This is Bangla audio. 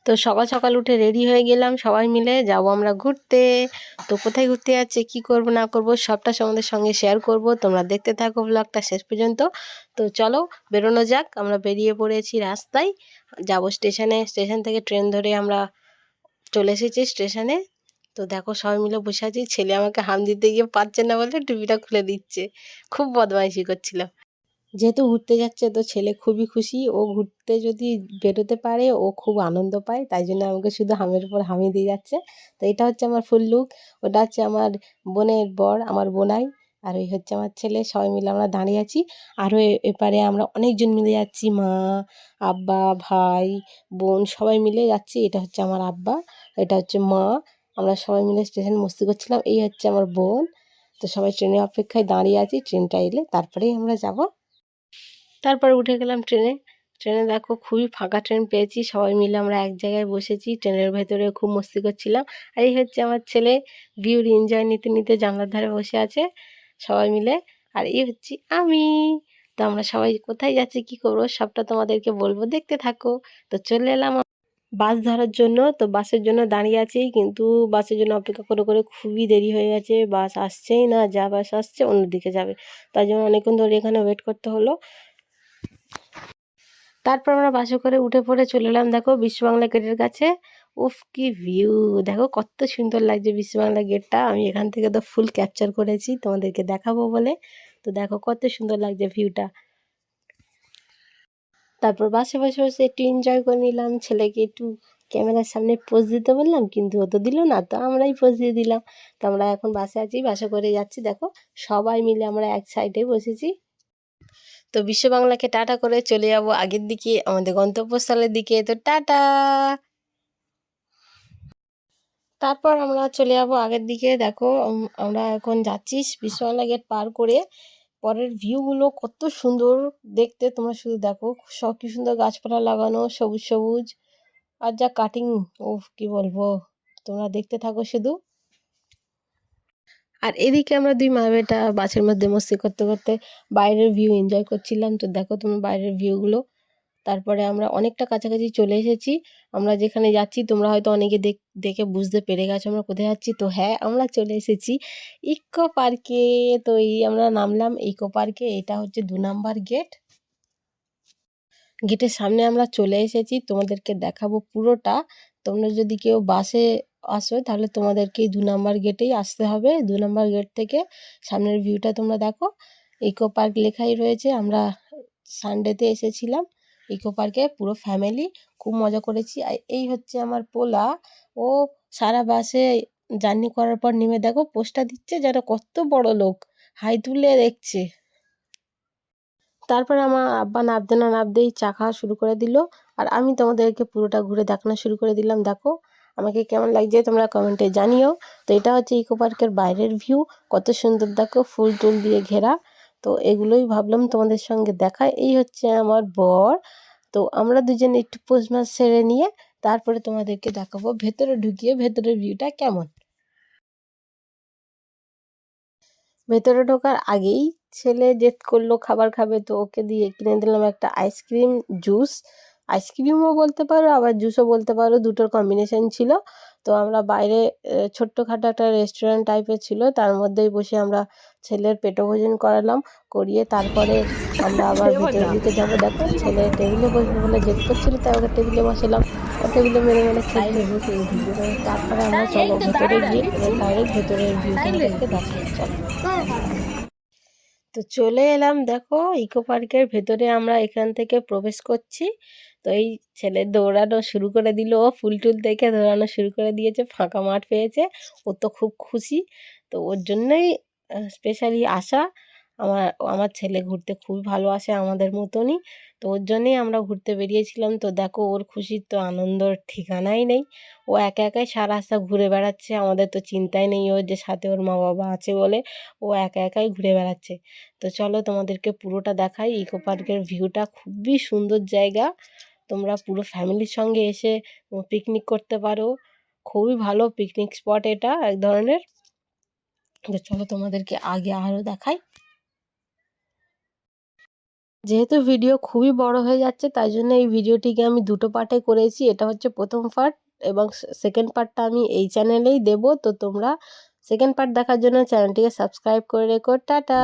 তো সকাল সকাল উঠে রেডি হয়ে গেলাম, সবাই মিলে যাব আমরা ঘুরতে। তো কোথায় ঘুরতে যাচ্ছে, কি করব না করব সবটা তোমাদের সঙ্গে শেয়ার করব, তোমরা দেখতে থাকো ব্লগটা শেষ পর্যন্ত। তো চলো বেরোনো যাক। আমরা বেরিয়ে পড়েছি রাস্তায়, যাব স্টেশনে। স্টেশন থেকে ট্রেন ধরে আমরা চলে এসেছি স্টেশনে। তো দেখো সবাই মিলে বসে আছি, ছেলে আমাকে হাম দিতে গিয়ে পারছে না বলে টুপিটা খুলে দিচ্ছে, খুব বদমাইশি করছিল। যেহেতু ঘুরতে যাচ্ছে তো ছেলে খুবই খুশি, ও ঘুরতে যদি বেরোতে পারে ও খুব আনন্দ পায়, তাই জন্য আমাকে শুধু হামের উপর হামি দিয়ে যাচ্ছে। তো এটা হচ্ছে আমার ফুল লুক, ওটা হচ্ছে আমার বোনের বর, আমার বোনাই, আর ওই হচ্ছে আমার ছেলে। সবাই মিলে আমরা দাঁড়িয়ে আছি। আরও এপারে আমরা অনেকজন মিলে যাচ্ছি, মা, আব্বা, ভাই, বোন সবাই মিলে যাচ্ছি। এটা হচ্ছে আমার আব্বা, এটা হচ্ছে মা। আমরা সবাই মিলে স্টেশন মস্তি করছিলাম। এই হচ্ছে আমার বোন। তো সবাই ট্রেনের অপেক্ষায় দাঁড়িয়ে আছি, ট্রেনটা এলে তারপরেই আমরা যাব। তারপরে উঠে গেলাম ট্রেনে। ট্রেনে দেখো খুবই ফাঁকা ট্রেন পেয়েছি, সবাই মিলে আমরা এক জায়গায় বসেছি, ট্রেনের ভেতরে খুব মস্তি করছিলাম। আর এই হচ্ছে আমার ছেলে, ভিউর এনজয় নিতে নিতে জানলার ধারে বসে আছে সবাই মিলে। আর এই হচ্ছি আমি। তো আমরা সবাই কোথায় যাচ্ছি, কি করবো সবটা তোমাদেরকে বলবো, দেখতে থাকো। তো চলে এলাম বাস ধরার জন্য। তো বাসের জন্য দাঁড়িয়ে আছি, কিন্তু বাসের জন্য অপেক্ষা করে করে খুবই দেরি হয়ে গেছে, বাস আসছেই না, যা বাস আসছে অন্যদিকে যাবে, তাই জন্য অনেকক্ষণ ধরে এখানে ওয়েট করতে হলো। তারপর আমরা বাসে করে উঠে পড়ে চলে এলাম দেখো বিশ্ব বাংলা গেটের কাছে। উফ কি ভিউ, দেখো কত সুন্দর লাগছে বিশ্ব বাংলা গেটটা। আমি এখান থেকে তো ফুল ক্যাপচার করেছি তোমাদেরকে দেখাবো বলে। তো দেখো কত সুন্দর লাগছে ভিউটা। তারপর বাসে বসে বসে একটু এনজয় করে নিলাম, ছেলেকে একটু ক্যামেরার সামনে পোজ দিতে বললাম, কিন্তু ও তো দিল না, তো আমরাই পোজ দিয়ে দিলাম। তো আমরা এখন বাসে আছি, বাসে করে যাচ্ছি দেখো, সবাই মিলে আমরা এক সাইডে বসেছি। তো বিশ্ব বাংলাকে টাটা করে চলে যাব আগের দিকে, আমাদের গন্তব্যস্থলের দিকে। তো টাটা। তারপর আমরা চলে যাব আগের দিকে। দেখো আমরা এখন যাচ্ছি বিশ্ব বাংলা গেট পার করে। পরের ভিউগুলো কত সুন্দর দেখতে, তোমরা শুধু দেখো, সব কি সুন্দর গাছপালা লাগানো, সবুজ সবুজ, আর যা কাটিং, ও কি বলবো, তোমরা দেখতে থাকো শুধু। আর এদিকে আমরা দুই মা বেটা বাসের মধ্যে মস্তি করতে করতে বাইরের ভিউ এনজয় করছিলাম। তো দেখো তুমি বাইরের ভিউগুলো। তারপরে আমরা অনেকটা কাছাকাছি চলে এসেছি। আমরা যেখানে যাচ্ছি তোমরা হয়তো অনেকে দেখে বুঝতে পেরে গেছো আমরা কোথায় যাচ্ছি। তো হ্যাঁ, আমরা চলে এসেছি ইকো পার্কে। তো এই আমরা নামলাম ইকো পার্কে, এটা হচ্ছে 2 নম্বর গেট। গেটের সামনে আমরা চলে এসেছি, তোমাদেরকে দেখাবো পুরোটা। তোমরা যদি কেউ বাসে আসো তাহলে তোমাদেরকে এই 2 নম্বর গেটেই আসতে হবে। 2 নম্বর গেট থেকে সামনের ভিউটা তোমরা দেখো। ইকো পার্ক লেখাই রয়েছে। আমরা সানডেতে এসেছিলাম ইকো পার্কে, পুরো ফ্যামিলি খুব মজা করেছি। আর এই হচ্ছে আমার পোলা, ও সারা বাসে জার্নি করার পর নেমে দেখো পোস্টটা দিচ্ছে, যেন কত বড় লোক, হাই তুলে দেখছে। তারপর আমার আব্বা নাবতে না নাবতেই চা খাওয়া শুরু করে দিল, আর আমি তোমাদেরকে পুরোটা ঘুরে দেখানো শুরু করে দিলাম। দেখো আমাকে কেমন লাগছে তোমরা কমেন্টে জানিও। তো এটা হচ্ছে ইকো পার্কের বাইরের ভিউ, কত সুন্দর দেখো, ফুল টুল দিয়ে ঘেরা। তো এগুলোই ভাবলাম তোমাদের সঙ্গে দেখায়। এই হচ্ছে আমার বর। তো আমরা দুজনে একটু পোজ মাছ সেরে নিয়ে তারপরে তোমাদেরকে দেখাবো ভেতরে ঢুকিয়ে ভেতরের ভিউটা কেমন। ভেতরে ঢোকার আগেই ছেলে জেদ করলো খাবার খাবে, তো ওকে দিয়ে কিনে দিলাম একটা আইসক্রিম জুস। আইসক্রিমও বলতে পারো আবার জুসও বলতে পারো, দুটোর কম্বিনেশন ছিল। তো আমরা বাইরে ছোট্টখাটো একটা রেস্টুরেন্ট টাইপের ছিল, তার মধ্যেই বসে আমরা ছেলের পেটো ভোজন করালাম, করিয়ে তারপরে আমরা আবার ভেতরের দিকে যাব। দেখো ছেলে টেবিলে বসবে বলে জেদ করছিল, তাই ওকে টেবিলে বসালাম, ও টেবিলে মেরে মেরে খেয়েছে। তো তারপরে আমরা চলো ভেতরে গিয়ে ডাইরেক্ট ভেতরের ভিউ তোমাদেরকে দেখাই, চলো। তো চলে এলাম দেখো ইকো পার্কের ভেতরে, আমরা এখান থেকে প্রবেশ করছি। তো এই ছেলে দৌড়ানো শুরু করে দিল, ও ফুল টুল দেখে দৌড়ানো শুরু করে দিয়েছে, ফাঁকা মাঠ পেয়েছে, ও তো খুব খুশি। তো ওর জন্যই স্পেশালি আসা। আমার আমার ছেলে ঘুরতে খুবই ভালোবাসে আমাদের মতনই, তো ওর জন্যেই আমরা ঘুরতে বেরিয়েছিলাম। তো দেখো ওর খুশির তো আনন্দর ঠিকানাই নেই, ও একা একাই সারা রাস্তা ঘুরে বেড়াচ্ছে, আমাদের তো চিন্তাই নেই ওর যে সাথে ওর মা বাবা আছে বলে, ও একা একাই ঘুরে বেড়াচ্ছে। তো চলো তোমাদেরকে পুরোটা দেখাই। ইকো পার্কের ভিউটা খুবই সুন্দর জায়গা, তোমরা পুরো ফ্যামিলির সঙ্গে এসে পিকনিক করতে পারো, খুবই ভালো পিকনিক স্পট এটা এক ধরনের। তো চলো তোমাদেরকে আগে আরও দেখাই। যেহেতু ভিডিও খুবই বড় হয়ে যাচ্ছে তাই জন্য এই ভিডিওটিকে আমি দুটো পার্টে করেছি। এটা হচ্ছে প্রথম পার্ট এবং সেকেন্ড পার্টটা আমি এই চ্যানেলেই দেব। তো তোমরা সেকেন্ড পার্ট দেখার জন্য চ্যানেলটিকে সাবস্ক্রাইব করে রেখো। টাটা।